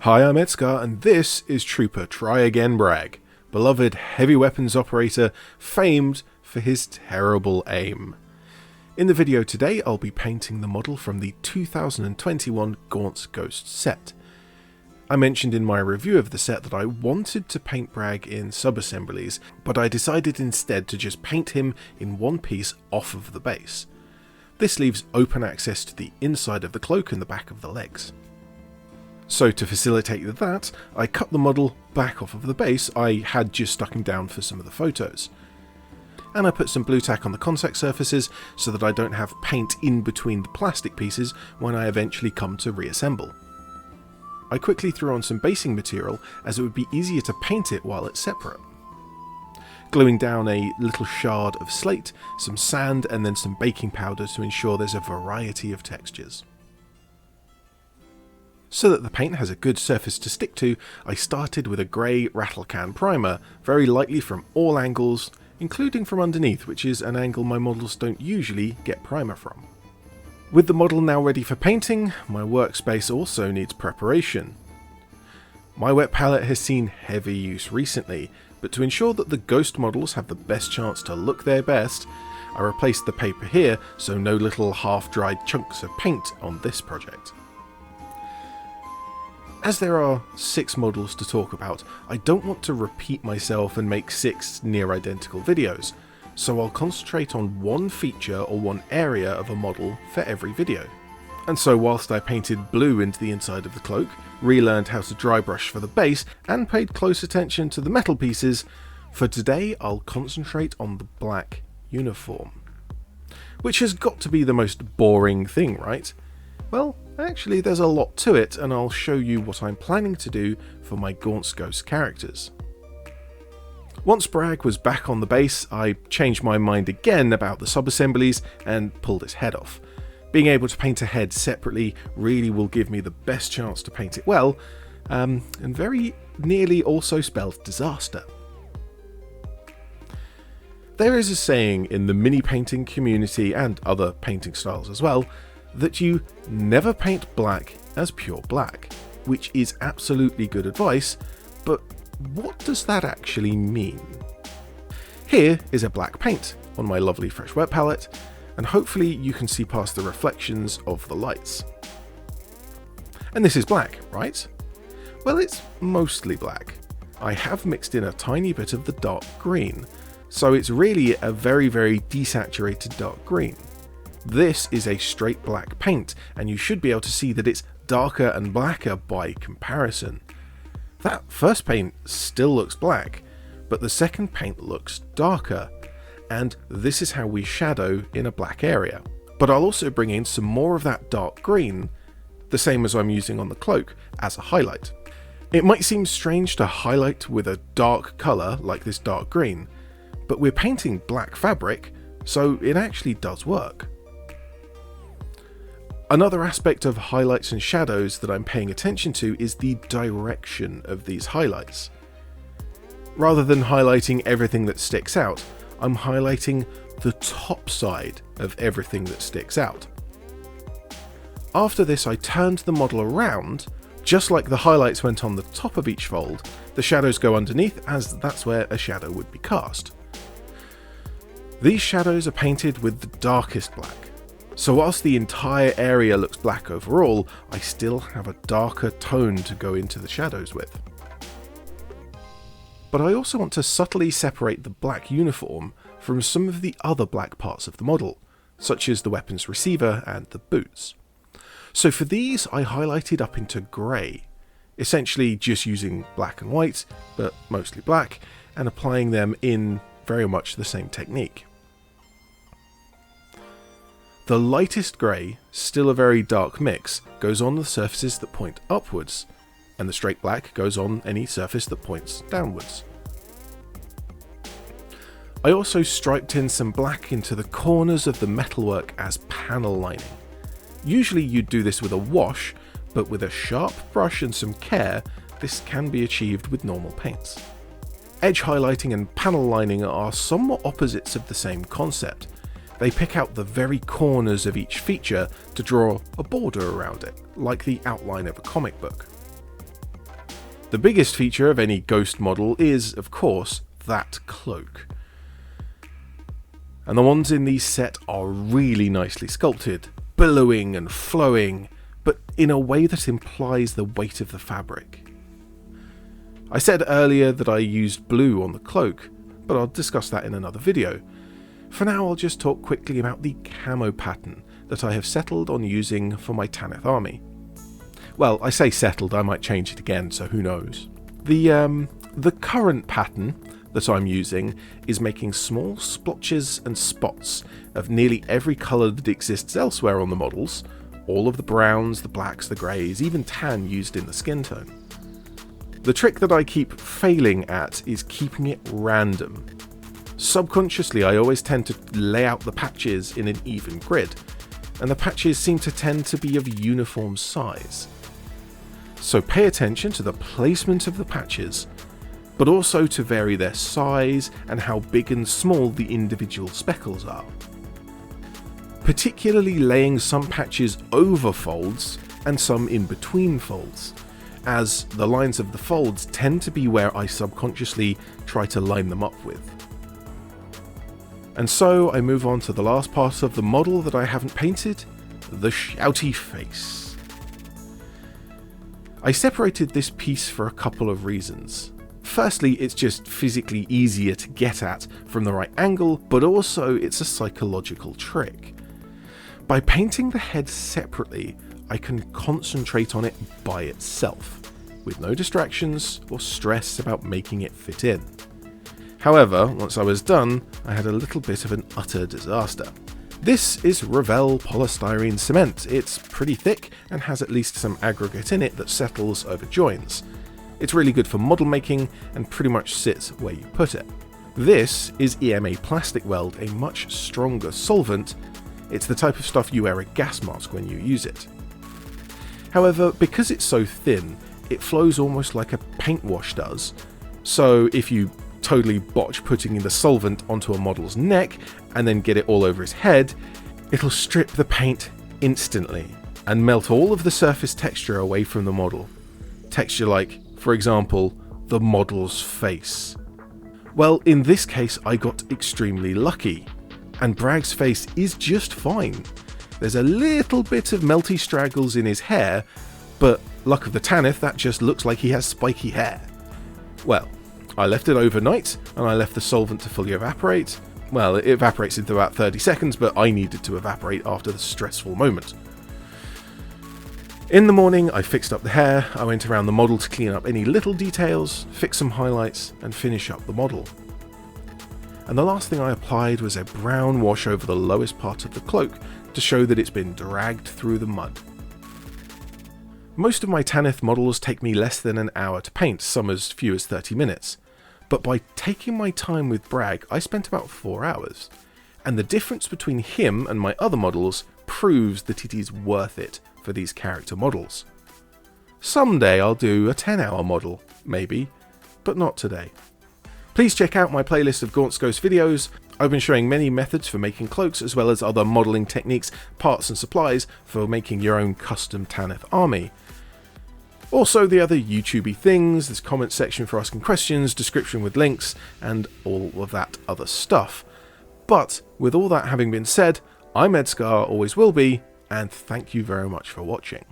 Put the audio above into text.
Hi, I'm ED-SKaR, and this is Trooper Try Again Bragg, beloved heavy weapons operator famed for his terrible aim. In the video today, I'll be painting the model from the 2021 Gaunt Ghost set. I mentioned in my review of the set that I wanted to paint Bragg in sub-assemblies, but I decided instead to just paint him in one piece off of the base. This leaves open access to the inside of the cloak and the back of the legs. So to facilitate that, I cut the model back off of the base I had just stuck him down for some of the photos. And I put some blue tack on the contact surfaces so that I don't have paint in between the plastic pieces when I eventually come to reassemble. I quickly threw on some basing material as it would be easier to paint it while it's separate. Gluing down a little shard of slate, some sand and then some baking powder to ensure there's a variety of textures. So that the paint has a good surface to stick to, I started with a grey rattle can primer, very lightly from all angles, including from underneath, which is an angle my models don't usually get primer from. With the model now ready for painting, my workspace also needs preparation. My wet palette has seen heavy use recently, but to ensure that the ghost models have the best chance to look their best, I replaced the paper here so no little half-dried chunks of paint on this project. As there are 6 models to talk about, I don't want to repeat myself and make 6 near identical videos, so I'll concentrate on one feature or one area of a model for every video. And so whilst I painted blue into the inside of the cloak, relearned how to dry brush for the base, and paid close attention to the metal pieces, for today I'll concentrate on the black uniform. Which has got to be the most boring thing, right? Well, actually there's a lot to it, and I'll show you what I'm planning to do for my Gaunt Ghost characters. Once Bragg was back on the base, I changed my mind again about the sub-assemblies and pulled his head off. Being able to paint a head separately really will give me the best chance to paint it well, and very nearly also spelled disaster. There is a saying in the mini painting community, and other painting styles as well, that you never paint black as pure black, which is absolutely good advice, but what does that actually mean? Here is a black paint on my lovely fresh wet palette, and hopefully you can see past the reflections of the lights. And this is black, right? Well, it's mostly black. I have mixed in a tiny bit of the dark green, so it's really a very desaturated dark green. This is a straight black paint, and you should be able to see that it's darker and blacker by comparison. That first paint still looks black, but the second paint looks darker, and this is how we shadow in a black area. But I'll also bring in some more of that dark green, the same as I'm using on the cloak, as a highlight. It might seem strange to highlight with a dark colour like this dark green, but we're painting black fabric, so it actually does work. Another aspect of highlights and shadows that I'm paying attention to is the direction of these highlights. Rather than highlighting everything that sticks out, I'm highlighting the top side of everything that sticks out. After this, I turned the model around, just like the highlights went on the top of each fold, the shadows go underneath, as that's where a shadow would be cast. These shadows are painted with the darkest black. So whilst the entire area looks black overall, I still have a darker tone to go into the shadows with. But I also want to subtly separate the black uniform from some of the other black parts of the model, such as the weapons receiver and the boots. So for these I highlighted up into grey, essentially just using black and white, but mostly black, and applying them in very much the same technique. The lightest grey, still a very dark mix, goes on the surfaces that point upwards, and the straight black goes on any surface that points downwards. I also striped in some black into the corners of the metalwork as panel lining. Usually you'd do this with a wash, but with a sharp brush and some care, this can be achieved with normal paints. Edge highlighting and panel lining are somewhat opposites of the same concept. They pick out the very corners of each feature to draw a border around it, like the outline of a comic book. The biggest feature of any Ghost model is, of course, that cloak. And the ones in these set are really nicely sculpted, billowing and flowing, but in a way that implies the weight of the fabric. I said earlier that I used blue on the cloak, but I'll discuss that in another video. For now, I'll just talk quickly about the camo pattern that I have settled on using for my Tanith army. Well, I say settled, I might change it again, so who knows. The current pattern that I'm using is making small splotches and spots of nearly every colour that exists elsewhere on the models, all of the browns, the blacks, the greys, even tan used in the skin tone. The trick that I keep failing at is keeping it random. Subconsciously, I always tend to lay out the patches in an even grid, and the patches seem to tend to be of uniform size. So pay attention to the placement of the patches, but also to vary their size and how big and small the individual speckles are. Particularly laying some patches over folds and some in between folds, as the lines of the folds tend to be where I subconsciously try to line them up with. And so I move on to the last part of the model that I haven't painted, the shouty face. I separated this piece for a couple of reasons. Firstly, it's just physically easier to get at from the right angle, but also it's a psychological trick. By painting the head separately, I can concentrate on it by itself, with no distractions or stress about making it fit in. However, once I was done, I had a little bit of an utter disaster. This is Revell polystyrene cement. It's pretty thick and has at least some aggregate in it that settles over joins. It's really good for model making and pretty much sits where you put it. This is EMA Plastic Weld, a much stronger solvent. It's the type of stuff you wear a gas mask when you use it. However, because it's so thin, it flows almost like a paint wash does. So if you totally botch putting in the solvent onto a model's neck and then get it all over his head, it'll strip the paint instantly and melt all of the surface texture away from the model. Texture like, for example, the model's face. Well, in this case I got extremely lucky, and Bragg's face is just fine. There's a little bit of melty straggles in his hair, but luck of the Tanith, that just looks like he has spiky hair. Well, I left it overnight, and I left the solvent to fully evaporate. Well, it evaporates in about 30 seconds, but I needed to evaporate after the stressful moment. In the morning, I fixed up the hair, I went around the model to clean up any little details, fix some highlights, and finish up the model. And the last thing I applied was a brown wash over the lowest part of the cloak to show that it's been dragged through the mud. Most of my Tanith models take me less than an hour to paint, some as few as 30 minutes. But by taking my time with Bragg, I spent about 4 hours. And the difference between him and my other models proves that it is worth it for these character models. Someday I'll do a 10-hour model, maybe, but not today. Please check out my playlist of Gaunt's Ghost videos. I've been showing many methods for making cloaks, as well as other modelling techniques, parts and supplies for making your own custom Tanith army. Also the other YouTubey things, there's comment section for asking questions, description with links, and all of that other stuff. But with all that having been said, I'm ED-SKaR, always will be, and thank you very much for watching.